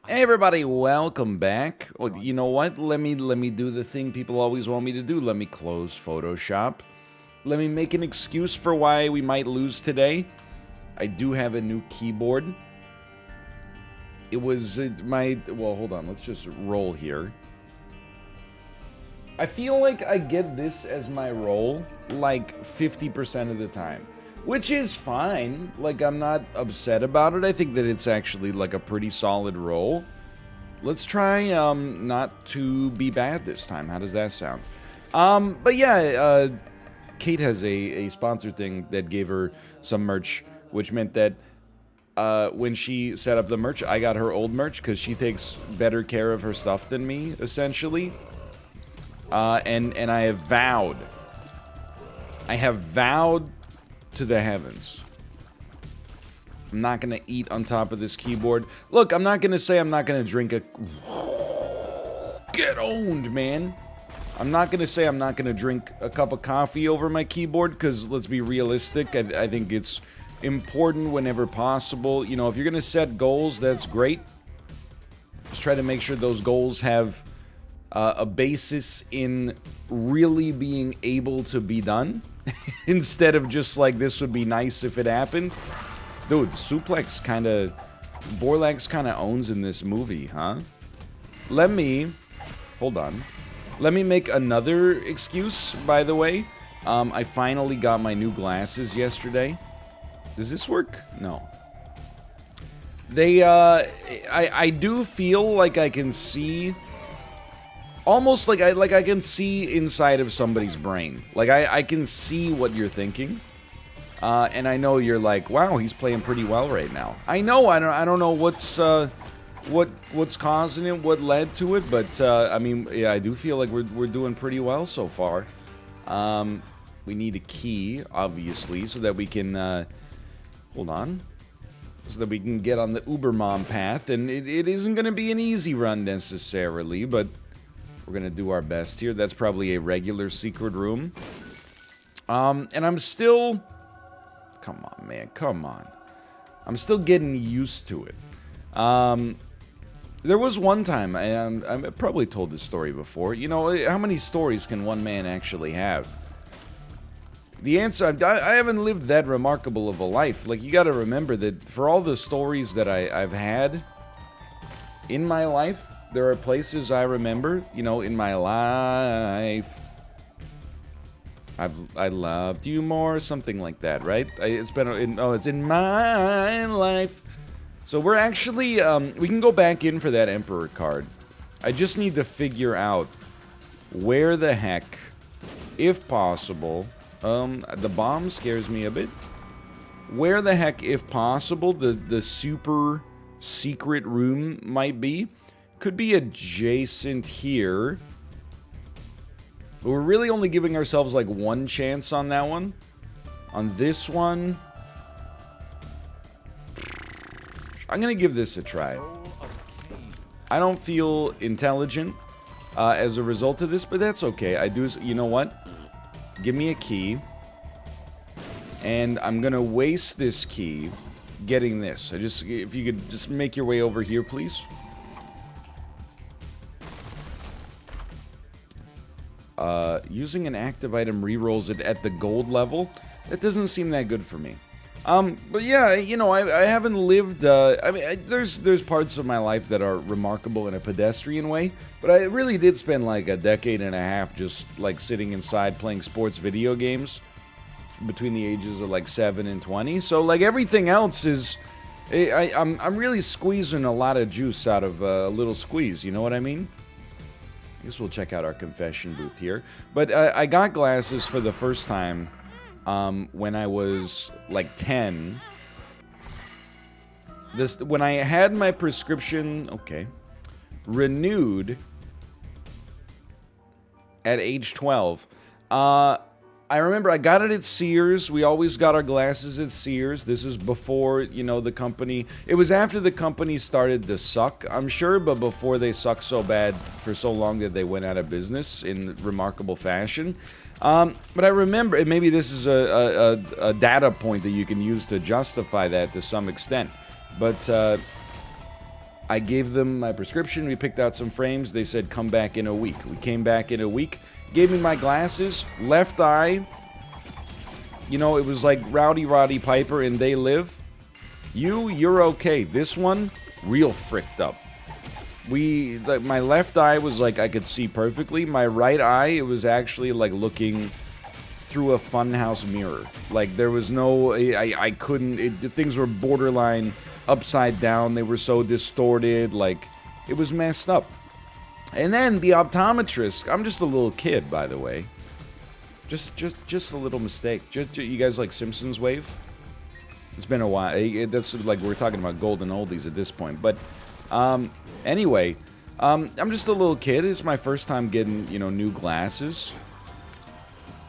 Hey everybody, welcome back. Oh, you know what? Let me do the thing people always want me to do. Let me close Photoshop. Let me make an excuse for why we might lose today. I do have a new keyboard. It was well, hold on. Let's just roll here. I feel like I get this as my role like 50% of the time, which is fine. Like, I'm not upset about it. I think that it's actually like a pretty solid role. Let's try not to be bad this time. How does that sound? But yeah, Kate has a sponsor thing that gave her some merch, which meant that when she set up the merch, I got her old merch because she takes better care of her stuff than me, essentially. And I have vowed to the heavens, I'm not gonna eat on top of this keyboard. Look, I'm not gonna say I'm not gonna drink a... Get owned, man. I'm not gonna say I'm not gonna drink a cup of coffee over my keyboard, because let's be realistic, I think it's important whenever possible. You know, if you're gonna set goals, that's great. Just try to make sure those goals have a basis in really being able to be done. Instead of just like, this would be nice if it happened. Dude, Suplex kinda... Borlax kinda owns in this movie, huh? Let me... Hold on. Let me make another excuse, by the way. I finally got my new glasses yesterday. Does this work? No. They, I do feel like I can see... Almost like I can see inside of somebody's brain. Like, I can see what you're thinking. And I know you're like, wow, he's playing pretty well right now. I know, I don't know what's causing it, what led to it, but I mean, yeah, I do feel like we're doing pretty well so far. We need a key, obviously, so that we can hold on, so that we can get on the Ubermom path. And it isn't going to be an easy run necessarily, but we're gonna do our best here. That's probably a regular secret room. And I'm still... Come on, man. Come on. I'm still getting used to it. There was one time, and I've probably told this story before. You know, how many stories can one man actually have? The answer, I haven't lived that remarkable of a life. Like, you gotta remember that for all the stories that I've had in my life, there are places I remember, you know, in my life. I loved you more, something like that, right? It's in my life. So we're actually, we can go back in for that Emperor card. I just need to figure out where the heck, if possible, the bomb scares me a bit. Where the heck, if possible, the super secret room might be. Could be adjacent here. But we're really only giving ourselves like one chance on that one. On this one, I'm gonna give this a try. I don't feel intelligent as a result of this, but that's okay. I do, you know what? Give me a key. And I'm gonna waste this key getting this. If you could just make your way over here, please. Using an active item rerolls it at the gold level. That doesn't seem that good for me. But yeah, you know, I haven't lived, I mean, there's parts of my life that are remarkable in a pedestrian way, but I really did spend like a decade and a half just like sitting inside playing sports video games between the ages of like 7 and 20. So like everything else is, I'm really squeezing a lot of juice out of a little squeeze, you know what I mean? I guess we'll check out our confession booth here. But I got glasses for the first time when I was like 10. When I had my prescription, renewed at age 12. I remember I got it at Sears. We always got our glasses at Sears. This is before, you know, the company... It was after the company started to suck, I'm sure, but before they sucked so bad for so long that they went out of business in remarkable fashion. But I remember, and maybe this is a data point that you can use to justify that to some extent, but I gave them my prescription. We picked out some frames. They said, come back in a week. We came back in a week. Gave me my glasses. Left eye. You know, it was like Rowdy Roddy Piper and They Live. You're okay. This one, real fricked up. My left eye was like I could see perfectly. My right eye, it was actually like looking through a funhouse mirror. Like there was no, I couldn't, things were borderline upside down. They were so distorted. Like it was messed up. And then the optometrist, I'm just a little kid, by the way. Just a little mistake. You guys like Simpsons Wave? It's been a while. That's like we're talking about golden oldies at this point. But anyway, I'm just a little kid. It's my first time getting, you know, new glasses.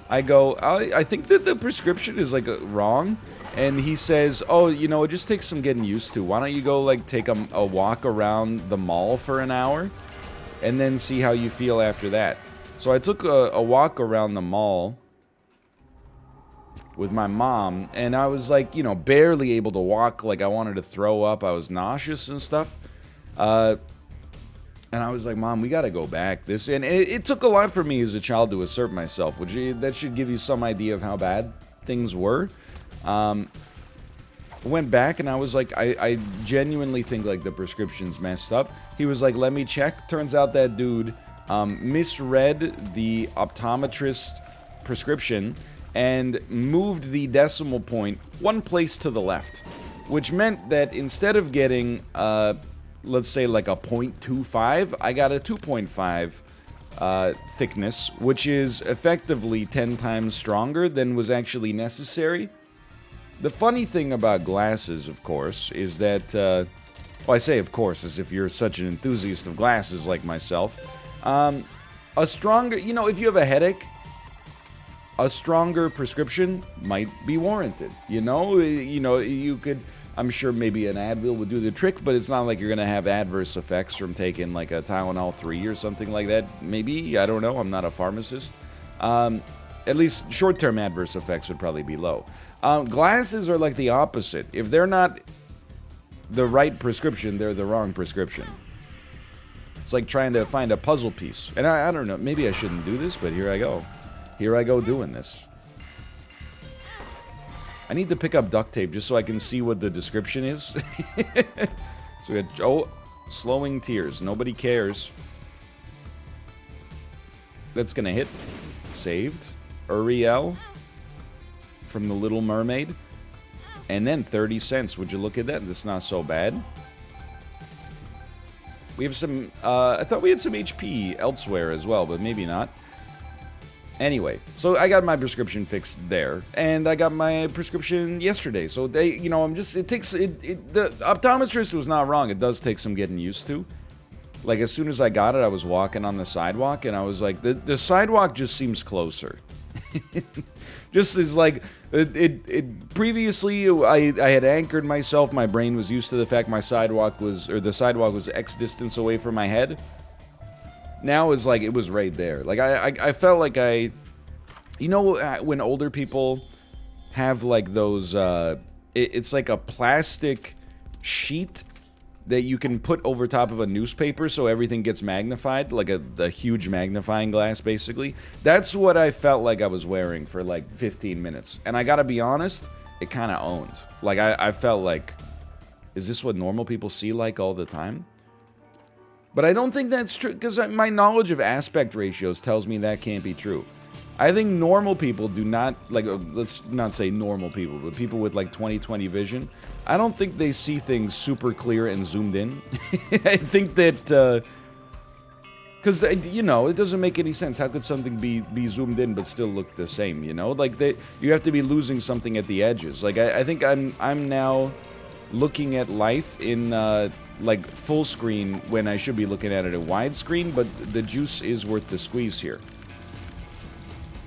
I go, I think that the prescription is like wrong. And he says, oh, you know, it just takes some getting used to. Why don't you go like take a walk around the mall for an hour and then see how you feel after that. So I took a walk around the mall with my mom, and I was like, you know, barely able to walk. Like I wanted to throw up. I was nauseous and stuff. And I was like, Mom, we gotta go back. And it took a lot for me as a child to assert myself, which that should give you some idea of how bad things were. Went back and I was like, I genuinely think like the prescription's messed up. He was like, let me check. Turns out that dude misread the optometrist's prescription and moved the decimal point one place to the left, which meant that instead of getting, let's say like a 0.25, I got a 2.5 thickness, which is effectively 10 times stronger than was actually necessary. The funny thing about glasses, of course, is that, well, I say of course as if you're such an enthusiast of glasses like myself. A stronger, you know, if you have a headache, a stronger prescription might be warranted. You know, you could, I'm sure maybe an Advil would do the trick, but it's not like you're going to have adverse effects from taking like a Tylenol 3 or something like that. Maybe, I don't know, I'm not a pharmacist. At least short-term adverse effects would probably be low. Glasses are like the opposite. If they're not the right prescription, they're the wrong prescription. It's like trying to find a puzzle piece. And I don't know, maybe I shouldn't do this, but here I go. Here I go doing this. I need to pick up duct tape just so I can see what the description is. So we got, oh, slowing tears. Nobody cares. That's gonna hit. Saved. Uriel from The Little Mermaid. And then 30 cents. Would you look at that? That's not so bad. We have some, I thought we had some HP elsewhere as well, but maybe not. Anyway, so I got my prescription fixed there, and I got my prescription yesterday. So they, you know, the optometrist was not wrong. It does take some getting used to. Like as soon as I got it, I was walking on the sidewalk, and I was like, the sidewalk just seems closer. Just as like previously I had anchored myself. My brain was used to the fact the sidewalk was X distance away from my head. Now it's like it was right there. Like I felt like you know, when older people have like those it's like a plastic sheet that you can put over top of a newspaper so everything gets magnified, like a huge magnifying glass, basically. That's what I felt like I was wearing for like 15 minutes. And I gotta be honest, it kind of owned. Like I felt like, is this what normal people see like all the time? But I don't think that's true, because my knowledge of aspect ratios tells me that can't be true. I think normal people do not, like, let's not say normal people, but people with like 20/20 vision, I don't think they see things super clear and zoomed in. I think that, because, you know, it doesn't make any sense. How could something be zoomed in but still look the same, you know? Like, you have to be losing something at the edges. Like, I think I'm now looking at life in, like, full screen when I should be looking at it in widescreen, but the juice is worth the squeeze here.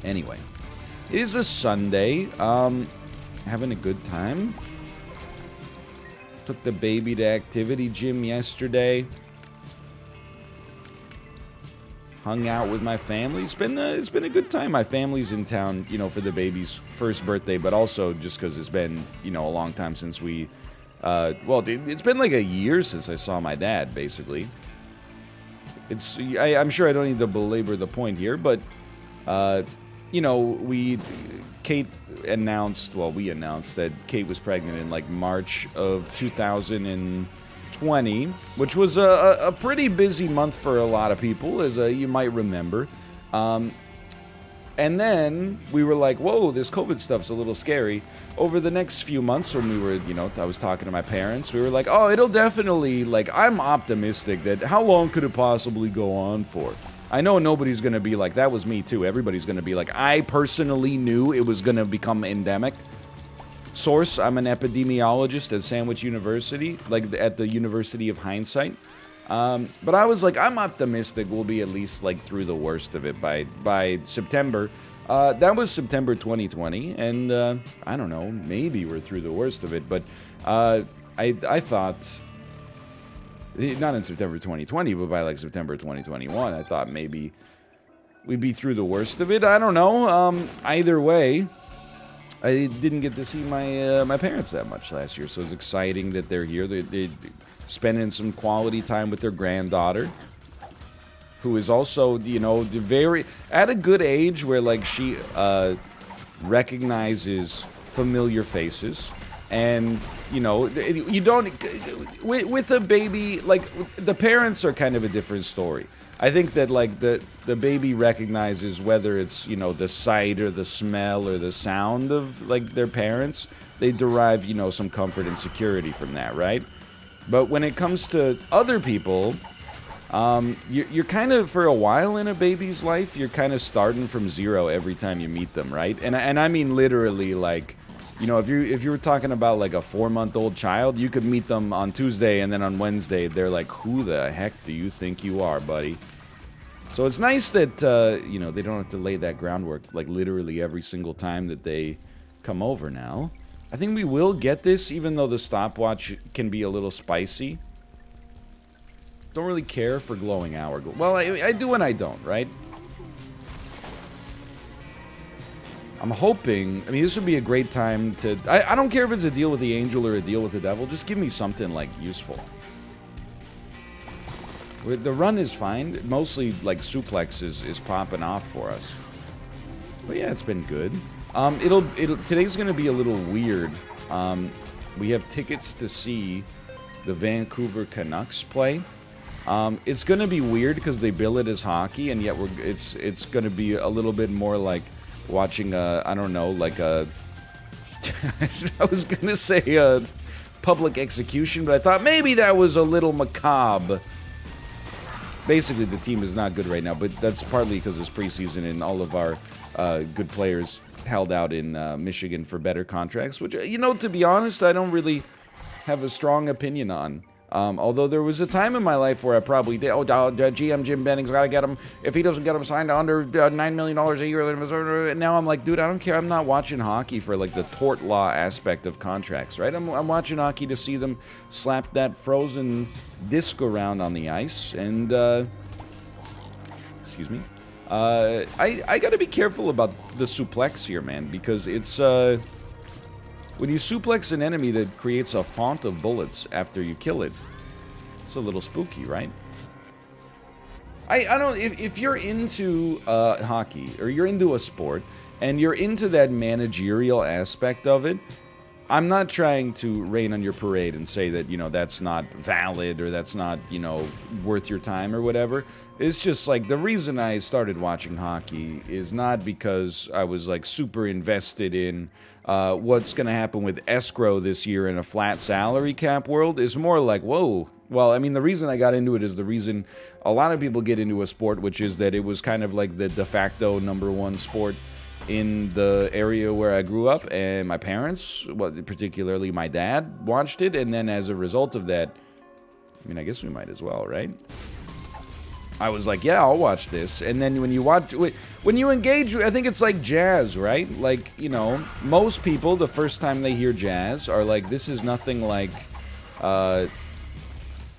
Anyway, it is a Sunday. Having a good time. Took the baby to activity gym yesterday. Hung out with my family. It's been a good time. My family's in town, you know, for the baby's first birthday, but also just because it's been, you know, a long time since we Well, it's been like a year since I saw my dad, basically. I'm sure I don't need to belabor the point here, but, you know, Kate announced, well, we announced that Kate was pregnant in, like, March of 2020, which was a pretty busy month for a lot of people, as you might remember. And then we were like, whoa, this COVID stuff's a little scary. Over the next few months when we were, you know, I was talking to my parents, we were like, oh, it'll definitely, like, I'm optimistic that how long could it possibly go on for? I know nobody's going to be like, that was me too. Everybody's going to be like, I personally knew it was going to become endemic. Source, I'm an epidemiologist at Sandwich University, like at the University of Hindsight. But I was like, I'm optimistic we'll be at least like through the worst of it by September. That was September 2020, and I don't know, maybe we're through the worst of it, but I thought, not in September 2020, but by like September 2021, I thought maybe we'd be through the worst of it. I don't know. Either way, I didn't get to see my parents that much last year, so it's exciting that they're here. They're spending some quality time with their granddaughter, who is also, you know, very at a good age where like she recognizes familiar faces. And, you know, you don't, with a baby, like, the parents are kind of a different story. I think that, like, the baby recognizes whether it's, you know, the sight or the smell or the sound of, like, their parents. They derive, you know, some comfort and security from that, right? But when it comes to other people, you're kind of, for a while in a baby's life, you're kind of starting from zero every time you meet them, right? And I mean literally, like, you know, if you were talking about like a 4-month-old child, you could meet them on Tuesday, and then on Wednesday they're like, who the heck do you think you are, buddy? So it's nice that, you know, they don't have to lay that groundwork like literally every single time that they come over now. I think we will get this, even though the stopwatch can be a little spicy. Don't really care for glowing hour. Well, I do and I don't, right? I'm hoping, I mean, this would be a great time to, I don't care if it's a deal with the angel or a deal with the devil, just give me something, like, useful. The run is fine, mostly, like, Suplex is popping off for us. But yeah, it's been good. Today's gonna be a little weird. We have tickets to see the Vancouver Canucks play. It's gonna be weird because they bill it as hockey, and yet it's gonna be a little bit more like watching I don't know, like a I was gonna say a public execution, but I thought maybe that was a little macabre. Basically, the team is not good right now, but that's partly because it's preseason and all of our good players held out in Michigan for better contracts, which, you know, to be honest, I don't really have a strong opinion on. Although there was a time in my life where I probably did, GM Jim Benning's got to get him. If he doesn't get him signed to under $9 million a year, and now I'm like, dude, I don't care. I'm not watching hockey for, like, the tort law aspect of contracts, right? I'm watching hockey to see them slap that frozen disc around on the ice, and, excuse me. I got to be careful about the suplex here, man, because it's, when you suplex an enemy that creates a font of bullets after you kill it, it's a little spooky, right? I don't, if you're into hockey, or you're into a sport, and you're into that managerial aspect of it, I'm not trying to rain on your parade and say that, you know, that's not valid, or that's not, you know, worth your time, or whatever. It's just, like, the reason I started watching hockey is not because I was, like, super invested in what's going to happen with escrow this year in a flat salary cap world. Is more like, whoa. Well, I mean, the reason I got into it is the reason a lot of people get into a sport, which is that it was kind of like the de facto #1 sport in the area where I grew up, and my parents, well, particularly my dad, watched it, and then as a result of that, I mean, I guess we might as well, right? I was like, yeah, I'll watch this. And then when you engage, I think it's like jazz, right? Like, you know, most people, the first time they hear jazz, are like, this is nothing like the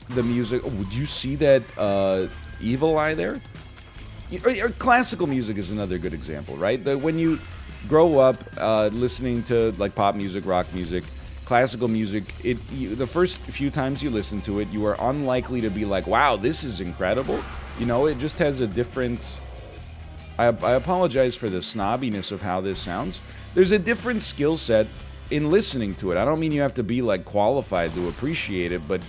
music. Oh, would you see that Evil Eye there? Or classical music is another good example, right? When you grow up listening to, like, pop music, rock music, classical music, the first few times you listen to it, you are unlikely to be like, wow, this is incredible. You know, it just has a different... I apologize for the snobbiness of how this sounds. There's a different skill set in listening to it. I don't mean you have to be, like, qualified to appreciate it, but,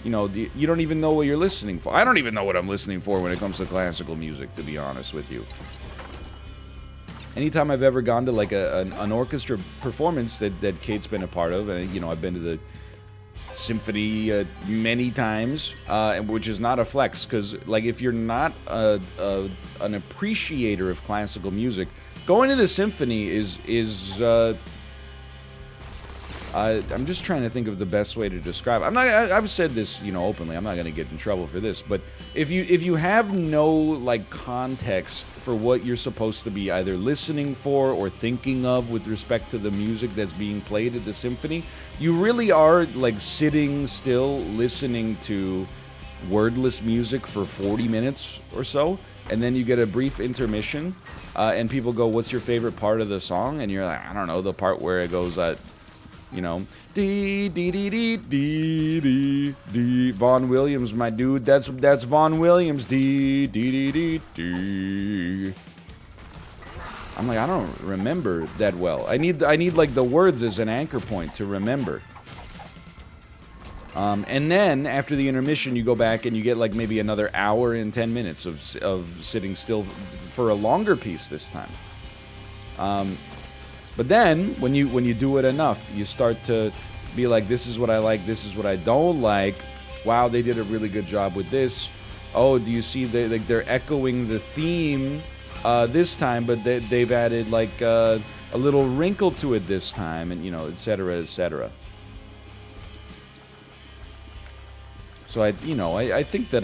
you know, you don't even know what you're listening for. I don't even know what I'm listening for when it comes to classical music, to be honest with you. Anytime I've ever gone to, like, an orchestra performance that Kate's been a part of, and, you know, I've been to the symphony many times, which is not a flex, because, like, if you're not an appreciator of classical music, going to the symphony is I'm just trying to think of the best way to describe it. I've said this, you know, openly. I'm not going to get in trouble for this, but if you have no, like, context for what you're supposed to be either listening for or thinking of with respect to the music that's being played at the symphony, you really are, like, sitting still listening to wordless music for 40 minutes or so, and then you get a brief intermission, and people go, "What's your favorite part of the song?" And you're like, "I don't know, the part where it goes, you know, dee dee dee dee dee dee dee, Vaughn Williams, my dude, that's Vaughn Williams, dee dee dee dee dee." I'm like, I don't remember that well. I need like the words as an anchor point to remember. And then after the intermission, you go back and you get like maybe another hour and 10 minutes of sitting still for a longer piece this time. But then, when you do it enough, you start to be like, this is what I like, this is what I don't like. Wow, they did a really good job with this. Oh, do you see, they're echoing the theme this time, but they've added like a little wrinkle to it this time, and, you know, etc., etc. So I think that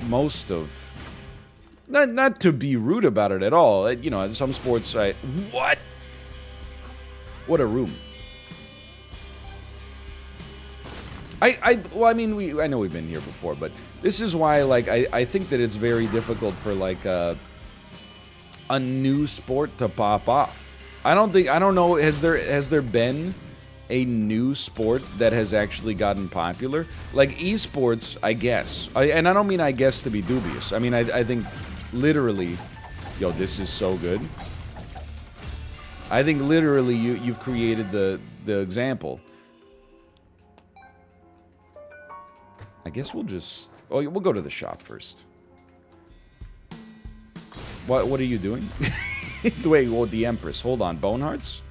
most of, not to be rude about it at all, you know, some sports what a room. Well, I mean, I know we've been here before, but this is why, like, I think that it's very difficult for, like, a new sport to pop off. I don't know, has there been a new sport that has actually gotten popular? Like, esports, I guess. And I don't mean I guess to be dubious. I mean, I think, literally, yo, this is so good. I think literally you've created the example. I guess we'll go to the shop first. What are you doing? Wait, well, the Empress. Hold on, Bone Hearts?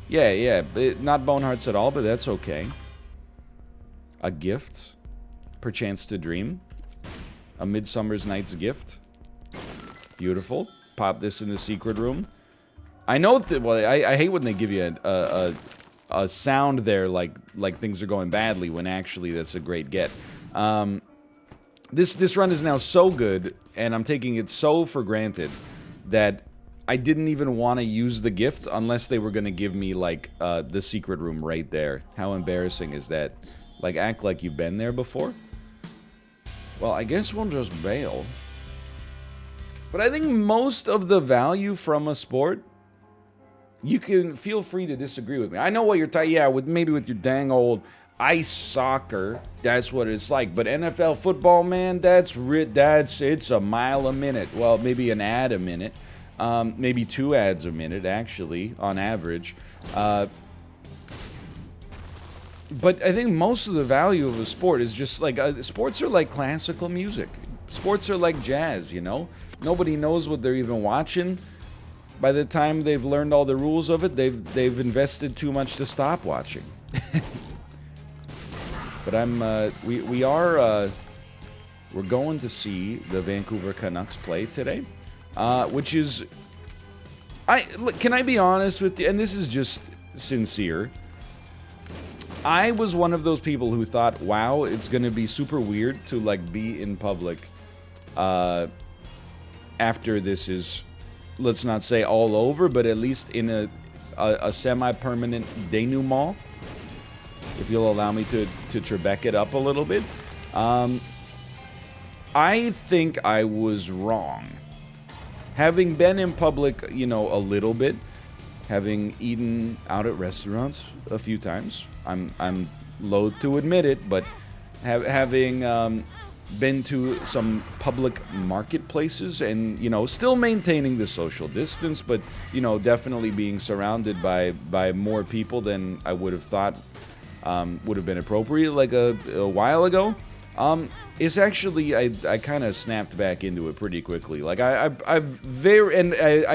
Yeah, not Bone Hearts at all, but that's okay. A gift? Perchance to dream? A Midsummer's Night's Gift? Beautiful. Pop this in the secret room. I know that. Well, I hate when they give you a sound there, like things are going badly, when actually that's a great get. This run is now so good, and I'm taking it so for granted that I didn't even want to use the gift unless they were going to give me, like, the secret room right there. How embarrassing is that? Like, act like you've been there before? Well, I guess we'll just bail. But I think most of the value from a sport, you can feel free to disagree with me. I know what you're talking. Yeah, maybe with your dang old ice soccer, that's what it's like. But NFL football, man, it's a mile a minute. Well, maybe an ad a minute, maybe 2 ads a minute, actually, on average. But I think most of the value of a sport is just like sports are like classical music. Sports are like jazz, you know. Nobody knows what they're even watching. By the time they've learned all the rules of it, they've invested too much to stop watching. But we're going to see the Vancouver Canucks play today, which is, can I be honest with you? And this is just sincere. I was one of those people who thought, wow, it's gonna be super weird to, like, be in public after this is, let's not say all over, but at least in a semi-permanent denouement, if you'll allow me to Trebek it up a little bit. I think I was wrong. Having been in public, you know, a little bit, having eaten out at restaurants a few times. I'm loath to admit it, but having been to some public marketplaces and, you know, still maintaining the social distance, but, you know, definitely being surrounded by more people than I would have thought would have been appropriate like a while ago. It's actually, I kind of snapped back into it pretty quickly. Like, I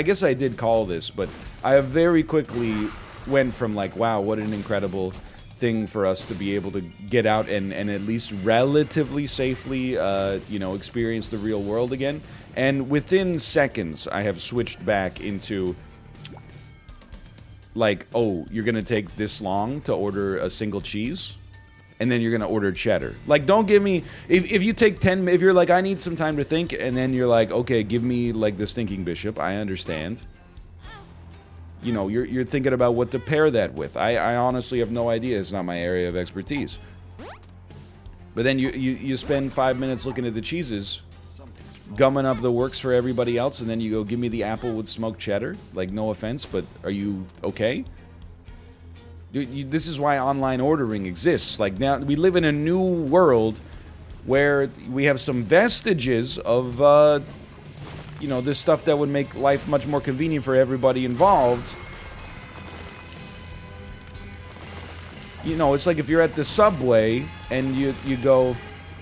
guess I did call this, but I very quickly went from like, wow, what an incredible thing for us to be able to get out and at least relatively safely, you know, experience the real world again. And within seconds, I have switched back into, like, oh, you're gonna take this long to order a single cheese? And then you're gonna order cheddar. Like, don't give me, if you take 10, if you're like, I need some time to think, and then you're like, okay, give me, like, the stinking bishop, I understand. You know, you're thinking about what to pair that with. I honestly have no idea. It's not my area of expertise. But then you spend 5 minutes looking at the cheeses, gumming up the works for everybody else, and then you go, give me the apple with smoked cheddar. Like, no offense, but are you okay? This is why online ordering exists. Like, now we live in a new world where we have some vestiges of, you know, this stuff that would make life much more convenient for everybody involved. You know, it's like if you're at the subway and you go,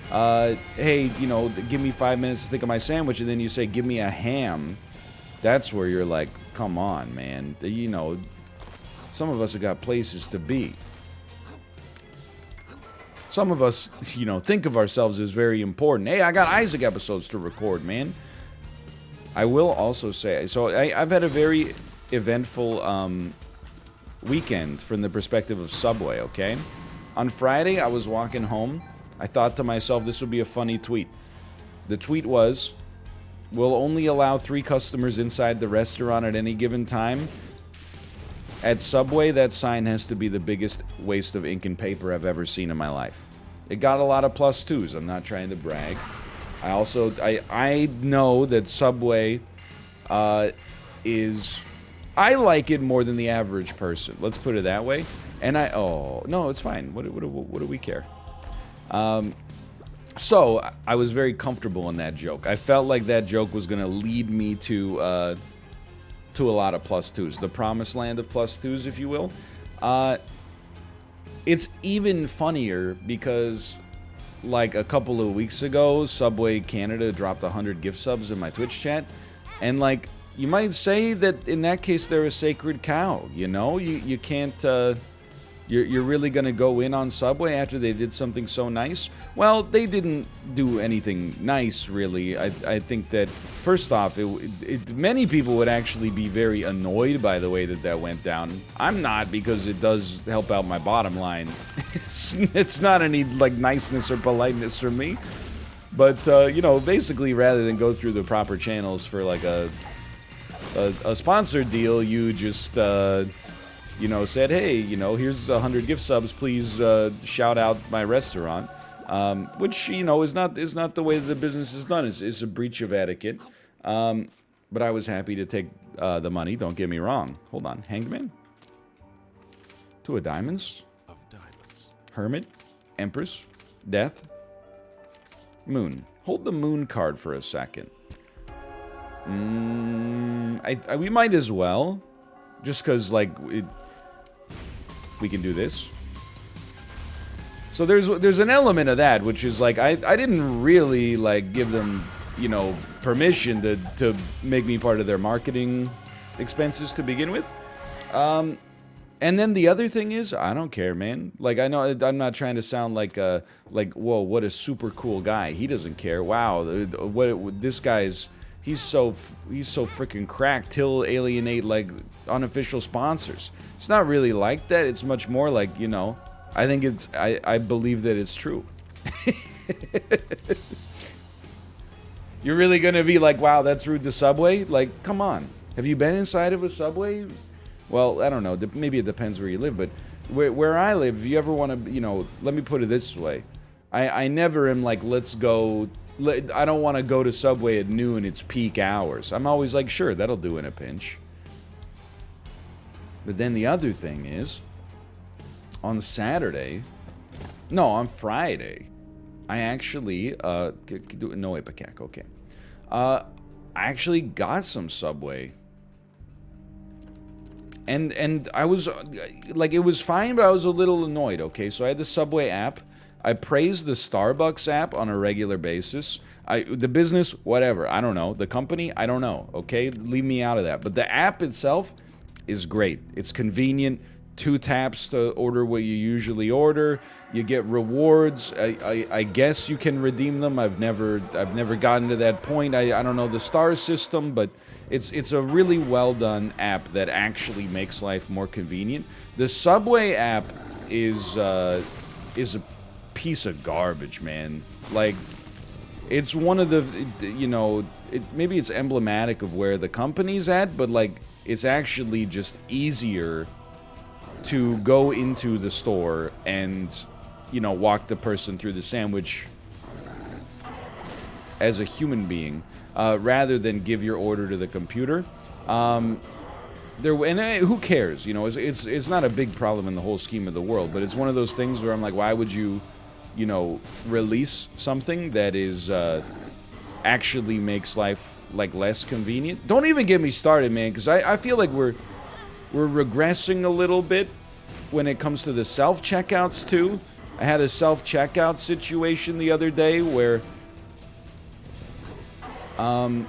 hey, you know, give me 5 minutes to think of my sandwich, and then you say, give me a ham. That's where you're like, come on, man. You know, some of us have got places to be. Some of us, you know, think of ourselves as very important. Hey, I got Isaac episodes to record, man. I will also say, so I've had a very eventful weekend from the perspective of Subway, okay? On Friday, I was walking home. I thought to myself, this would be a funny tweet. The tweet was, we'll only allow 3 customers inside the restaurant at any given time. At Subway, that sign has to be the biggest waste of ink and paper I've ever seen in my life. It got a lot of +2s. I'm not trying to brag. I also, I know that Subway is, I like it more than the average person. Let's put it that way. And oh, no, it's fine. What do we care? So, I was very comfortable in that joke. I felt like that joke was going to lead me to a lot of +2s. The promised land of +2s, if you will. It's even funnier because, like, a couple of weeks ago, Subway Canada dropped 100 gift subs in my Twitch chat. And, like, you might say that in that case they're a sacred cow, you know? You can't, you're really gonna go in on Subway after they did something so nice? Well, they didn't do anything nice, really. I think that, first off, many people would actually be very annoyed by the way that went down. I'm not, because it does help out my bottom line. It's not any, like, niceness or politeness from me. But, you know, basically, rather than go through the proper channels for, like, a sponsored deal, you just, you know, said, hey, you know, here's 100 gift subs, please shout out my restaurant. Which, you know, is not the way that the business is done. It's a breach of etiquette. But I was happy to take the money, don't get me wrong. Hold on, Hangman? 2 of diamonds? Hermit? Empress? Death? Moon. Hold the moon card for a second. We might as well. Just because, like, we can do this. So there's an element of that, which is, like, I didn't really, like, give them, you know, permission to make me part of their marketing expenses to begin with. And then the other thing is, I don't care, man. Like, I know I'm not trying to sound like, whoa, what a super cool guy. He doesn't care. Wow, this guy's... He's so freaking cracked, he'll alienate, like, unofficial sponsors. It's not really like that. It's much more like, you know, I think it's, I believe that it's true. You're really gonna be like, wow, that's rude to Subway? Like, come on. Have you been inside of a Subway? Well, I don't know. Maybe it depends where you live, but where I live, if you ever want to, you know, let me put it this way. I never am like, let's go... I don't want to go to Subway at noon, it's peak hours. I'm always like, sure, that'll do in a pinch. But then the other thing is, on Saturday, no, on Friday, I actually, no Ipecac, okay. I actually got some Subway. And I was, like, it was fine, but I was a little annoyed, okay? So I had the Subway app. I praised the Starbucks app on a regular basis. The business, whatever, I don't know. The company, I don't know, okay? Leave me out of that. But the app itself is great. It's convenient. 2 taps to order what you usually order. You get rewards. I guess you can redeem them. I've never gotten to that point. I don't know the star system, but it's a really well done app that actually makes life more convenient. The Subway app is a piece of garbage, man. Like, it's one of the, you know, maybe it's emblematic of where the company's at, but like, it's actually just easier to go into the store and, you know, walk the person through the sandwich as a human being, rather than give your order to the computer. Who cares? You know, it's not a big problem in the whole scheme of the world, but it's one of those things where I'm like, why would you, you know, release something that is actually makes life like less convenient? Don't even get me started, man, because I feel like we're regressing a little bit when it comes to the self-checkouts, too. I had a self-checkout situation the other day where, you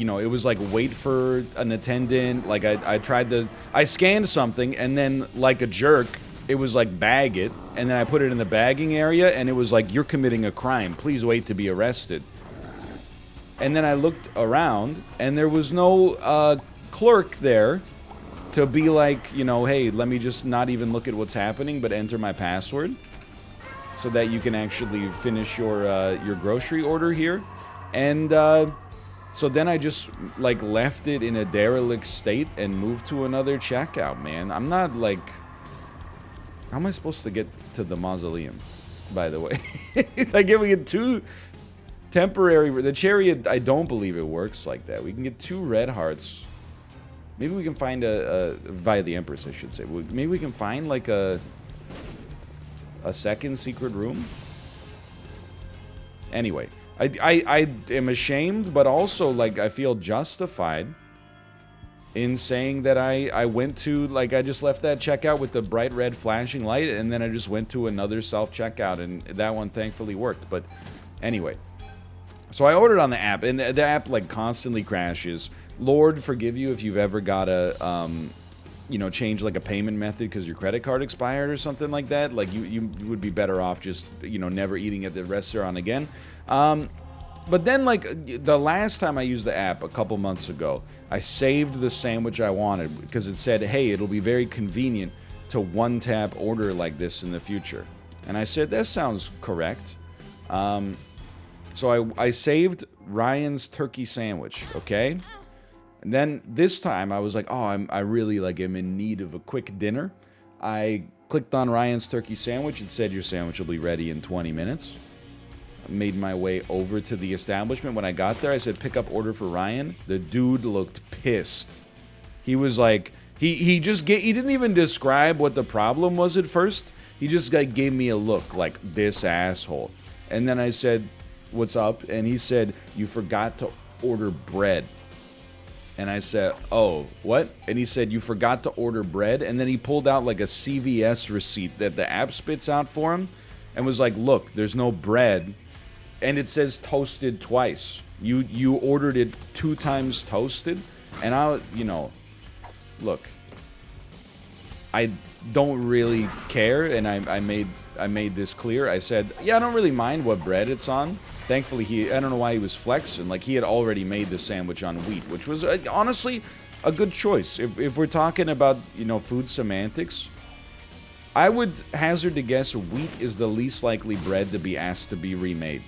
know, it was like wait for an attendant. Like, I scanned something, and then, like a jerk, it was like bag it, and then I put it in the bagging area, and it was like, you're committing a crime. Please wait to be arrested. And then I looked around, and there was no, clerk there to be like, you know, hey, let me just not even look at what's happening, but enter my password so that you can actually finish your grocery order here. And so then I just like left it in a derelict state and moved to another checkout, man. I'm not like, how am I supposed to get to the mausoleum, by the way? Like, if we get 2 temporary, the chariot, I don't believe it works like that. We can get 2 red hearts. Maybe we can find via the Empress, I should say. Maybe we can find, like, a second secret room? Anyway, I am ashamed, but also, like, I feel justified in saying that I went to, like, I just left that checkout with the bright red flashing light, and then I just went to another self-checkout, and that one thankfully worked. But anyway, so I ordered on the app, and the app, like, constantly crashes. Lord forgive you if you've ever got to, you know, change, like, a payment method because your credit card expired or something like that. Like, you would be better off just, you know, never eating at the restaurant again. But then, like, the last time I used the app, a couple months ago, I saved the sandwich I wanted because it said, hey, it'll be very convenient to one-tap order like this in the future. And I said, that sounds correct. So I saved Ryan's turkey sandwich, okay? And then this time I was like, oh, I really like am in need of a quick dinner. I clicked on Ryan's turkey sandwich. It said your sandwich will be ready in 20 minutes. I made my way over to the establishment. When I got there, I said, pick up order for Ryan. The dude looked pissed. He was like, he didn't even describe what the problem was at first. He just like gave me a look like, this asshole. And then I said, what's up? And he said, you forgot to order bread. And I said, oh, what? And he said, you forgot to order bread? And then he pulled out like a CVS receipt that the app spits out for him and was like, look, there's no bread. And it says toasted twice. You ordered it 2 times toasted? And look, I don't really care, and I made this clear. I said, yeah, I don't really mind what bread it's on. Thankfully, I don't know why he was flexing. Like, he had already made the sandwich on wheat, which was, honestly, a good choice. If we're talking about, food semantics, I would hazard to guess wheat is the least likely bread to be asked to be remade,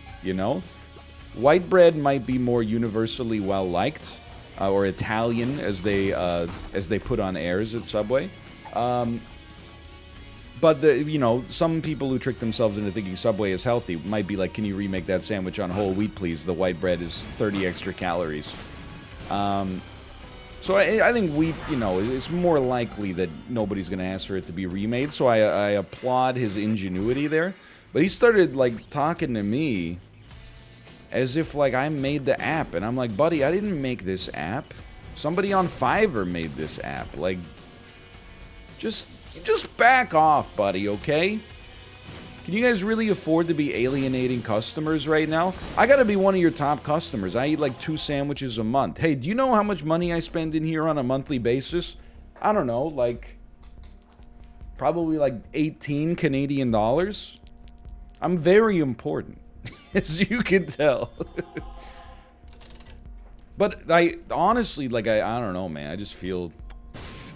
White bread might be more universally well-liked, or Italian, as they put on airs at Subway. But some people who trick themselves into thinking Subway is healthy might be like, can you remake that sandwich on whole wheat, please? The white bread is 30 extra calories. So I think we, you know, it's more likely that nobody's going to ask for it to be remade. So I applaud his ingenuity there. But he started, like, talking to me as if, like, I made the app. And I'm like, buddy, I didn't make this app. Somebody on Fiverr made this app. Like, just back off, buddy, okay? Can you guys really afford to be alienating customers right now? I gotta be one of your top customers. I eat like 2 sandwiches a month. Hey, do you know how much money I spend in here on a monthly basis? I don't know, like, probably like 18 Canadian dollars. I'm very important, as you can tell. But I honestly, like, I don't know, man. I just feel,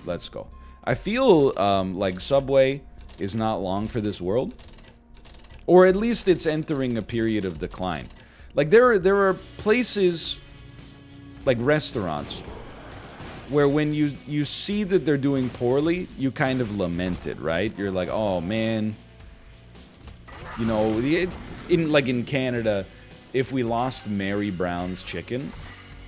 let's go. I feel like Subway is not long for this world. Or at least it's entering a period of decline. Like, there are places, like restaurants, where when you see that they're doing poorly, you kind of lament it, right? You're like, oh, man. You know, in Canada, if we lost Mary Brown's chicken,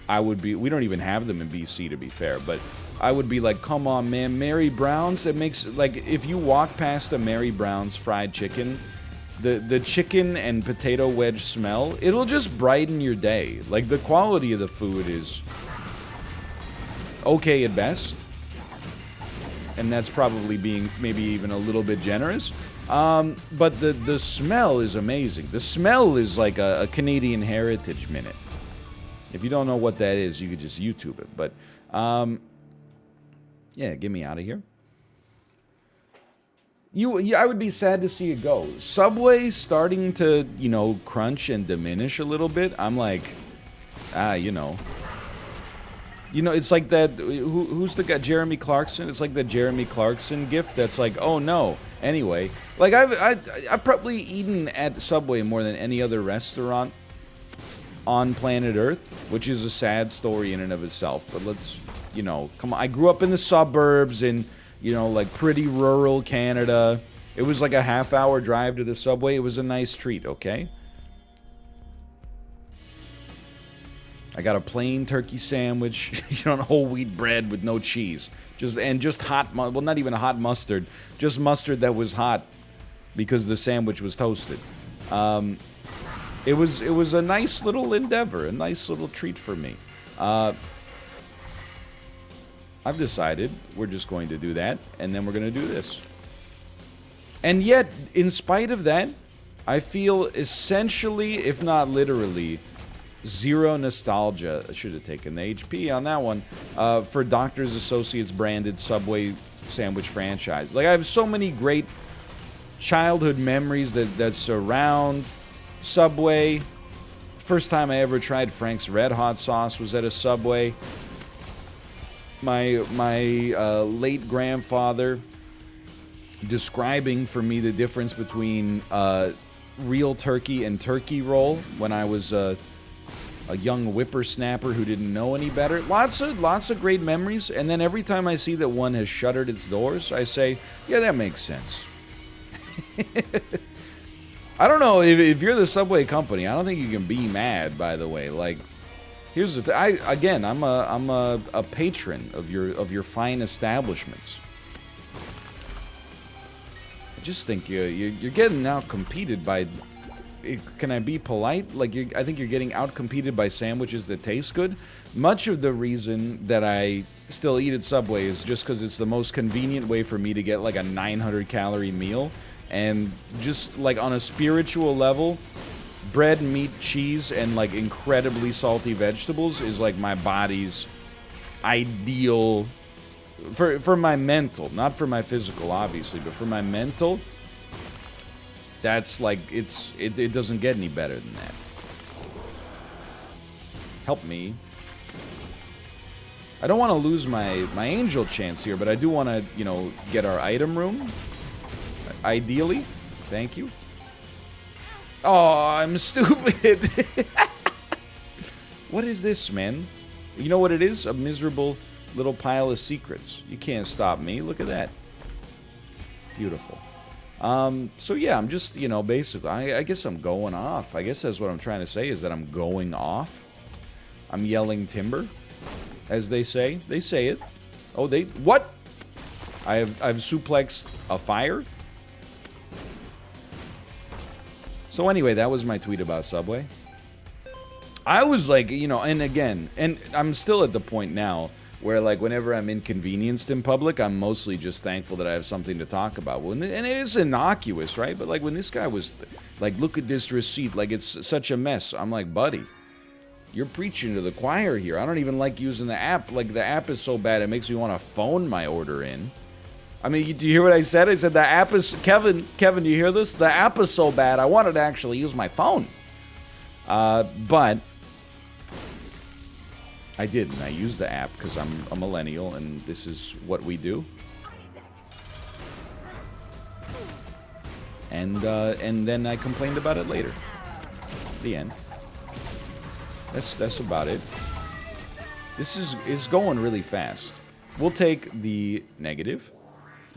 I would be... We don't even have them in BC, to be fair, but I would be like, come on, man, Mary Brown's? It makes... Like, if you walk past a Mary Brown's fried chicken... The chicken and potato wedge smell, it'll just brighten your day. Like, the quality of the food is okay at best. And that's probably being maybe even a little bit generous. But the smell is amazing. The smell is like a Canadian Heritage Minute. If you don't know what that is, you could just YouTube it. But, yeah, get me out of here. I would be sad to see it go. Subway starting to, you know, crunch and diminish a little bit. I'm like, you know. You know, it's like that, who's the guy, Jeremy Clarkson? It's like the Jeremy Clarkson gif that's like, oh no. Anyway, like, I've probably eaten at Subway more than any other restaurant on planet Earth, which is a sad story in and of itself. But let's, you know, come on. I grew up in the suburbs in... You know, like pretty rural Canada. It was like a half-hour drive to the Subway. It was a nice treat, okay? I got a plain turkey sandwich, you know, on whole wheat bread with no cheese. Just hot, well, not even a hot mustard. Just mustard that was hot because the sandwich was toasted. It was a nice little endeavor, a nice little treat for me. I've decided we're just going to do that, and then we're going to do this. And yet, in spite of that, I feel essentially, if not literally, zero nostalgia. I should have taken the HP on that one. For Doctors Associates branded Subway sandwich franchise. Like, I have so many great childhood memories that surround Subway. First time I ever tried Frank's Red Hot sauce was at a Subway. My late grandfather describing for me the difference between real turkey and turkey roll when I was a young whippersnapper who didn't know any better. Lots of great memories, and then every time I see that one has shuttered its doors, I say, yeah, that makes sense. I don't know if you're the Subway company. I don't think you can be mad. By the way, like. Here's the thing. I'm a patron of your fine establishments. I just think you're getting out competed by. Can I be polite? Like, I think you're getting out competed by sandwiches that taste good. Much of the reason that I still eat at Subway is just because it's the most convenient way for me to get like a 900-calorie meal, and just like on a spiritual level. Bread, meat, cheese, and like incredibly salty vegetables is like my body's ideal for my mental, not for my physical, obviously, but for my mental. That's like it doesn't get any better than that. Help me. I don't want to lose my angel chance here, but I do want to, you know, get our item room. Ideally, thank you. Oh, I'm stupid. What is this, man? You know what it is? A miserable little pile of secrets. You can't stop me. Look at that. Beautiful. So yeah, I'm just, you know, basically, I guess I'm going off. I guess that's what I'm trying to say, is that I'm going off. I'm yelling timber. as they say. They say it. Oh, they... What? I've suplexed a fire? So anyway, that was my tweet about Subway. I was like, you know, and again, and I'm still at the point now where, like, whenever I'm inconvenienced in public, I'm mostly just thankful that I have something to talk about. And it is innocuous, right? But, like, when this guy was, like, look at this receipt, like, it's such a mess. I'm like, buddy, you're preaching to the choir here. I don't even like using the app. Like, the app is so bad, it makes me want to phone my order in. I mean, do you hear what I said? I said the app is... Kevin, do you hear this? The app is so bad, I wanted to actually use my phone. But... I didn't. I used the app because I'm a millennial and this is what we do. And then I complained about it later. The end. That's about it. This is going really fast. We'll take the negative.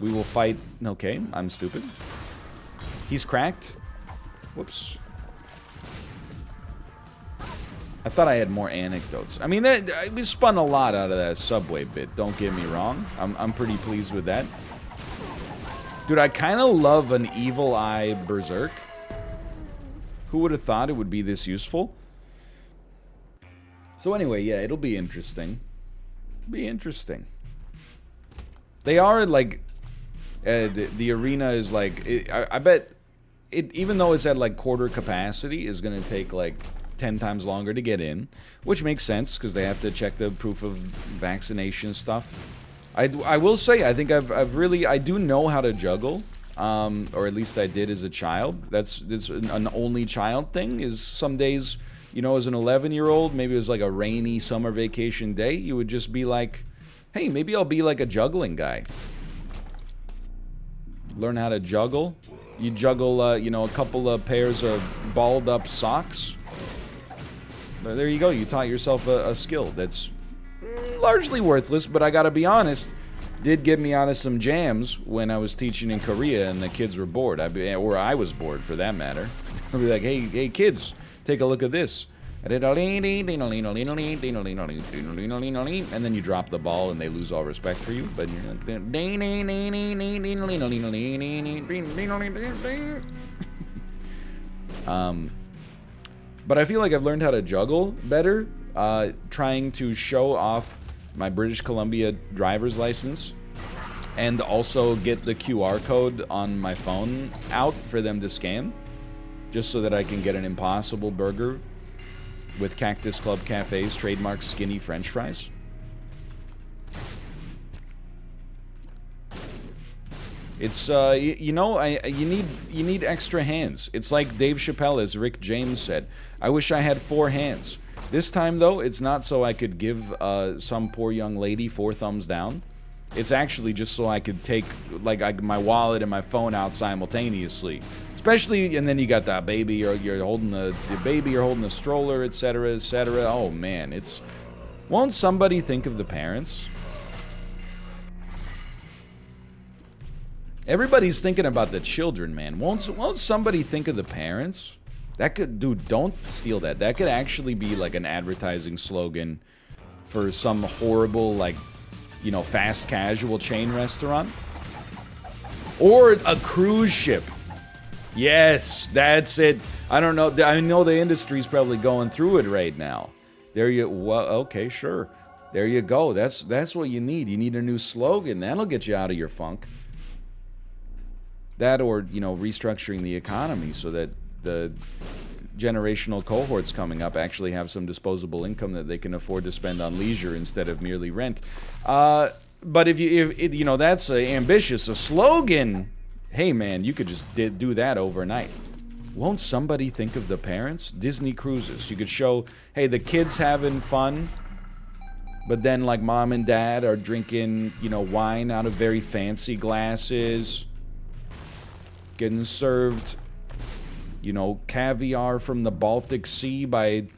We will fight... Okay, I'm stupid. He's cracked. Whoops. I thought I had more anecdotes. I mean, we spun a lot out of that Subway bit, don't get me wrong. I'm pretty pleased with that. Dude, I kind of love an Evil Eye Berserk. Who would have thought it would be this useful? So anyway, yeah, it'll be interesting. Be interesting. They are, like... the arena is, like... I bet... even though it's at, like, quarter capacity, is going to take, like... 10 times longer to get in, which makes sense because they have to check the proof of vaccination stuff. I will say I think I do know how to juggle, or at least I did as a child. That's an only child thing. Is some days, you know, as an 11-year-old, maybe it was like a rainy summer vacation day, you would just be like, hey, maybe I'll be like a juggling guy. Learn how to juggle. You juggle, you know, a couple of pairs of balled up socks. There you go, you taught yourself a skill that's largely worthless, but I gotta be honest, did get me out of some jams when I was teaching in Korea and the kids were bored. Or I was bored, for that matter. I'd be like, hey kids, take a look at this. And then you drop the ball and they lose all respect for you, but you're like... But I feel like I've learned how to juggle better, trying to show off my British Columbia driver's license and also get the QR code on my phone out for them to scan, just so that I can get an Impossible Burger with Cactus Club Cafe's trademark skinny French fries. It's, you know, you need extra hands. It's like Dave Chappelle, as Rick James said. I wish I had 4 hands. This time, though, it's not so I could give some poor young lady 4 thumbs down. It's actually just so I could take, like, my wallet and my phone out simultaneously. Especially, and then you got that baby, or you're holding the baby, you're holding the stroller, etc., etc. Oh, man, it's... Won't somebody think of the parents? Everybody's thinking about the children, man. Won't somebody think of the parents? That could, dude, don't steal that. That could actually be like an advertising slogan for some horrible, like, you know, fast casual chain restaurant. Or a cruise ship. Yes, that's it. I don't know. I know the industry's probably going through it right now. There you, well, okay, sure. There you go. That's what you need. You need a new slogan. That'll get you out of your funk. That, or, you know, restructuring the economy so that the generational cohorts coming up actually have some disposable income that they can afford to spend on leisure instead of merely rent. But if you know, that's ambitious, a slogan. Hey man, you could just do that overnight. Won't somebody think of the parents? Disney Cruises. You could show, hey, the kids having fun, but then like mom and dad are drinking, you know, wine out of very fancy glasses, getting served, you know, caviar from the Baltic Sea by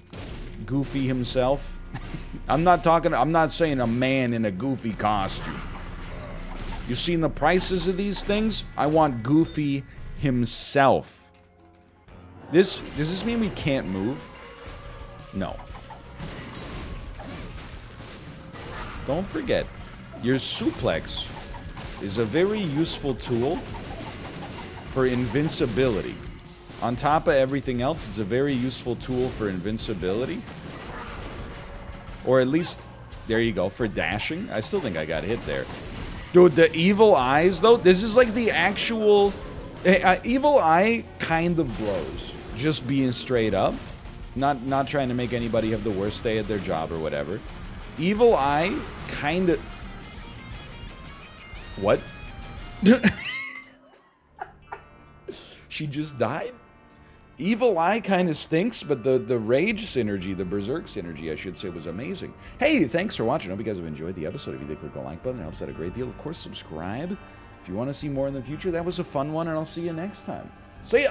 Goofy himself. I'm not saying a man in a Goofy costume. You seen the prices of these things? I want Goofy himself. Does this mean we can't move? No. Don't forget, your suplex is a very useful tool for invincibility. On top of everything else, it's a very useful tool for invincibility. Or at least, there you go, for dashing. I still think I got hit there. Dude, the evil eyes, though, this is like the actual... evil eye kind of blows. Just being straight up. Not trying to make anybody have the worst day at their job or whatever. Evil eye kind of... What? She just died? Evil Eye kind of stinks, but the Rage synergy, the Berserk synergy, I should say, was amazing. Hey, thanks for watching. I hope you guys have enjoyed the episode. If you did, click the like button. It helps out a great deal. Of course, subscribe if you want to see more in the future. That was a fun one, and I'll see you next time. See ya!